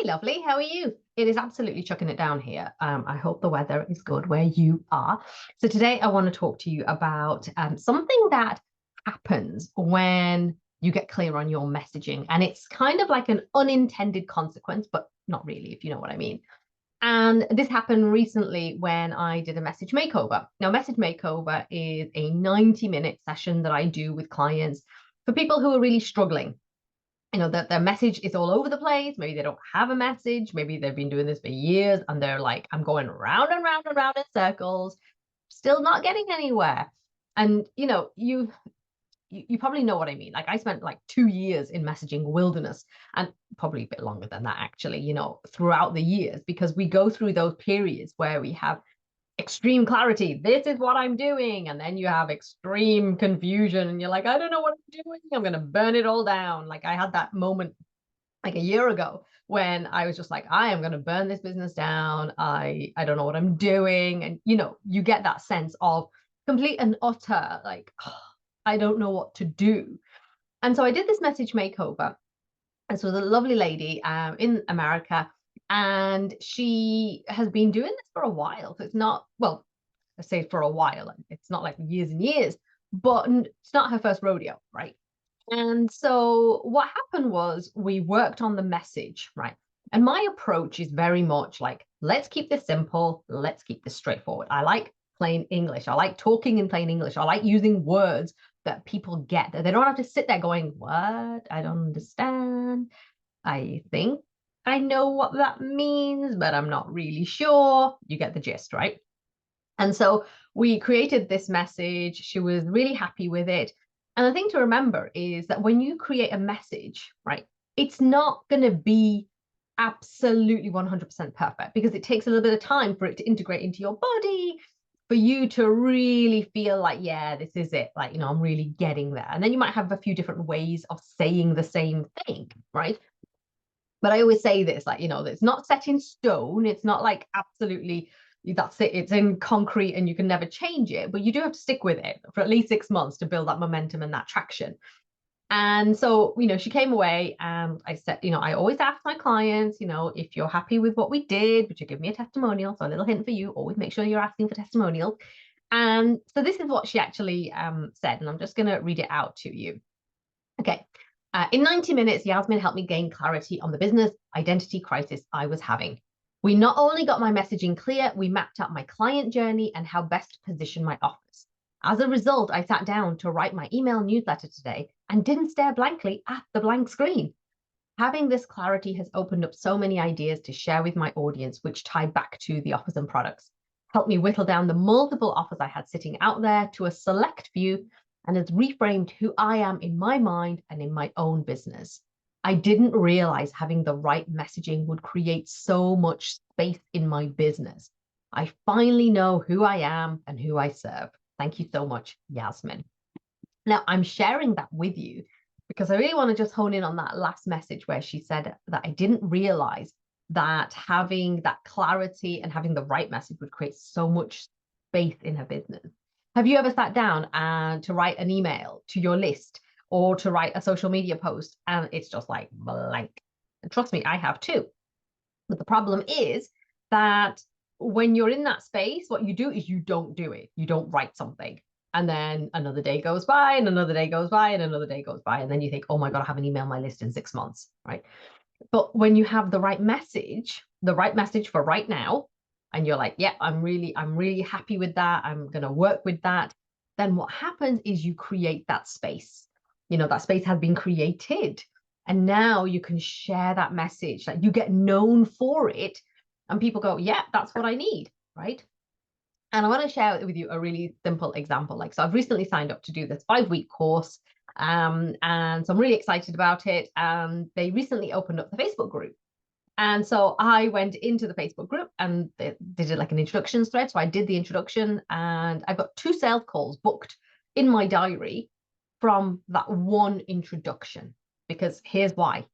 Hey, lovely. How are you? It is absolutely chucking it down here. I hope the weather is good where you are. So today I want to talk to you about something that happens when you get clear on your messaging. And it's kind of like an unintended consequence, but not really, if you know what I mean. And this happened recently when I did a message makeover. Now, message makeover is a 90-minute session that I do with clients for people who are really struggling, that their message is all over the place. Maybe they don't have a message. Maybe they've been doing this for years and they're like, I'm going round and round and round in circles, still not getting anywhere. And you probably know what I mean. Like, I spent like 2 years in messaging wilderness, and probably a bit longer than that, actually, throughout the years, because we go through those periods where we have extreme clarity. This is what I'm doing. And then you have extreme confusion and you're like, I don't know what I'm doing. I'm going to burn it all down. Like, I had that moment like a year ago when I was just like, I am going to burn this business down. I don't know what I'm doing. And you get that sense of complete and utter, like, I don't know what to do. And so I did this message makeover. This was a lovely lady in America, and she has been doing this for a while. So it's not, well, I say for a while, it's not like years and years, but it's not her first rodeo, right? And so what happened was we worked on the message, right? And my approach is very much like, let's keep this simple. Let's keep this straightforward. I like plain English. I like talking in plain English. I like using words that people get, that they don't have to sit there going, what? I don't understand. I think I know what that means, but I'm not really sure. You get the gist, right? And so we created this message. She was really happy with it. And the thing to remember is that when you create a message, right, it's not going to be absolutely 100% perfect, because it takes a little bit of time for it to integrate into your body, for you to really feel like, yeah, this is it. Like, I'm really getting there. And then you might have a few different ways of saying the same thing, right? But I always say this, like, it's not set in stone. It's not like absolutely that's it. It's in concrete and you can never change it, but you do have to stick with it for at least 6 months to build that momentum and that traction. And so, she came away and I said, I always ask my clients, if you're happy with what we did, would you give me a testimonial? So a little hint for you, always make sure you're asking for testimonials. And so this is what she actually said, and I'm just going to read it out to you. Okay. In 90 minutes, Yasmin helped me gain clarity on the business identity crisis I was having. We not only got my messaging clear, we mapped out my client journey and how best to position my offers. As a result, I sat down to write my email newsletter today and didn't stare blankly at the blank screen. Having this clarity has opened up so many ideas to share with my audience, which tie back to the offers and products, helped me whittle down the multiple offers I had sitting out there to a select few, and has reframed who I am in my mind and in my own business. I didn't realize having the right messaging would create so much space in my business. I finally know who I am and who I serve. Thank you so much, Yasmin. Now, I'm sharing that with you because I really want to just hone in on that last message where she said that I didn't realize that having that clarity and having the right message would create so much space in her business. Have you ever sat down and to write an email to your list or to write a social media post and it's just like blank? And trust me, I have too. But the problem is that when you're in that space, what you do is you don't do it. You don't write something. And then another day goes by and another day goes by and another day goes by. And then you think, oh my God, I haven't emailed my list in 6 months, right? But when you have the right message for right now, and you're like, yeah, I'm really happy with that. I'm going to work with that. Then what happens is you create that space. That space has been created. And now you can share that message. Like, you get known for it. And people go, yeah, that's what I need, right? And I want to share with you a really simple example. Like, so I've recently signed up to do this 5-week course. And so I'm really excited about it. They recently opened up the Facebook group. And so I went into the Facebook group and they did like an introductions thread. So I did the introduction and I got 2 sales calls booked in my diary from that one introduction. Because here's why.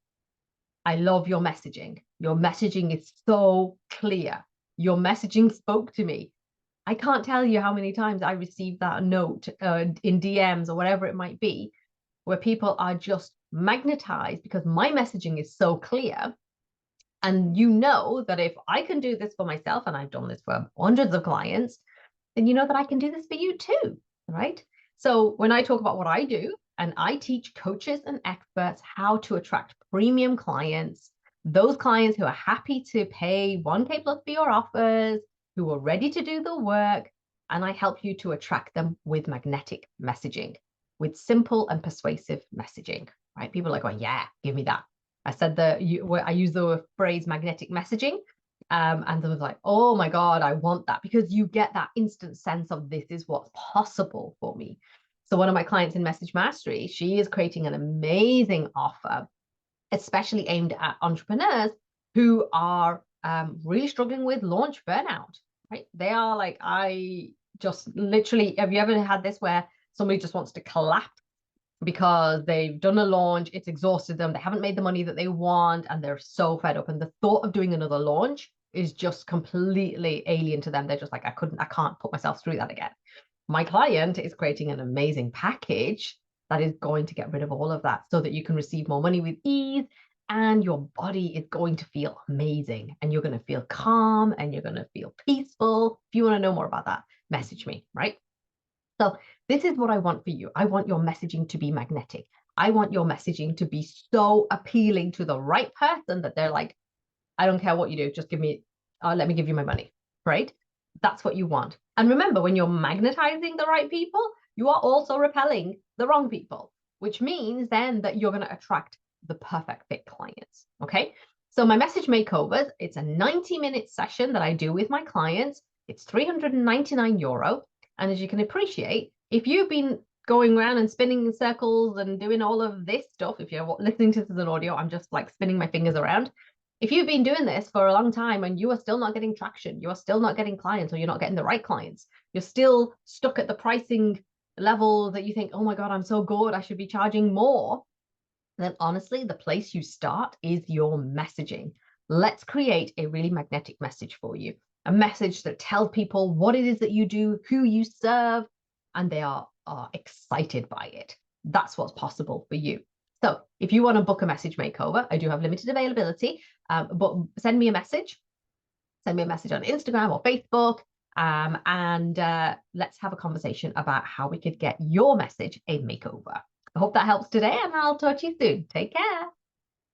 I love your messaging. Your messaging is so clear. Your messaging spoke to me. I can't tell you how many times I received that note in DMs or whatever it might be, where people are just magnetized because my messaging is so clear And you know that if I can do this for myself, and I've done this for hundreds of clients, then you know that I can do this for you too, right? So when I talk about what I do, and I teach coaches and experts how to attract premium clients, those clients who are happy to pay 1K plus for your offers, who are ready to do the work, and I help you to attract them with magnetic messaging, with simple and persuasive messaging, right? People are going, yeah, give me that. I said I use the phrase magnetic messaging, and they was like, oh my God, I want that, because you get that instant sense of this is what's possible for me. So one of my clients in Message Mastery, she is creating an amazing offer, especially aimed at entrepreneurs who are really struggling with launch burnout, right? They are like, I just literally, have you ever had this where somebody just wants to collapse because they've done a launch, it's exhausted them, they haven't made the money that they want, and they're so fed up. And the thought of doing another launch is just completely alien to them. They're just like, I can't put myself through that again. My client is creating an amazing package that is going to get rid of all of that so that you can receive more money with ease, and your body is going to feel amazing, and you're going to feel calm, and you're going to feel peaceful. If you want to know more about that, message me, right? So this is what I want for you. I want your messaging to be magnetic. I want your messaging to be so appealing to the right person that they're like, I don't care what you do, just let me give you my money, right? That's what you want. And remember, when you're magnetizing the right people, you are also repelling the wrong people, which means then that you're going to attract the perfect fit clients, okay? So my message makeovers, it's a 90-minute session that I do with my clients. It's €399. And as you can appreciate, if you've been going around and spinning in circles and doing all of this stuff, if you're listening to this as an audio, I'm just like spinning my fingers around. If you've been doing this for a long time and you are still not getting traction, you are still not getting clients, or you're not getting the right clients, you're still stuck at the pricing level that you think, oh my God, I'm so good, I should be charging more, then honestly, the place you start is your messaging. Let's create a really magnetic message for you, a message that tells people what it is that you do, who you serve, and they are excited by it. That's what's possible for you. So if you want to book a message makeover, I do have limited availability, but send me a message. Send me a message on Instagram or Facebook, and let's have a conversation about how we could get your message a makeover. I hope that helps today, and I'll talk to you soon. Take care.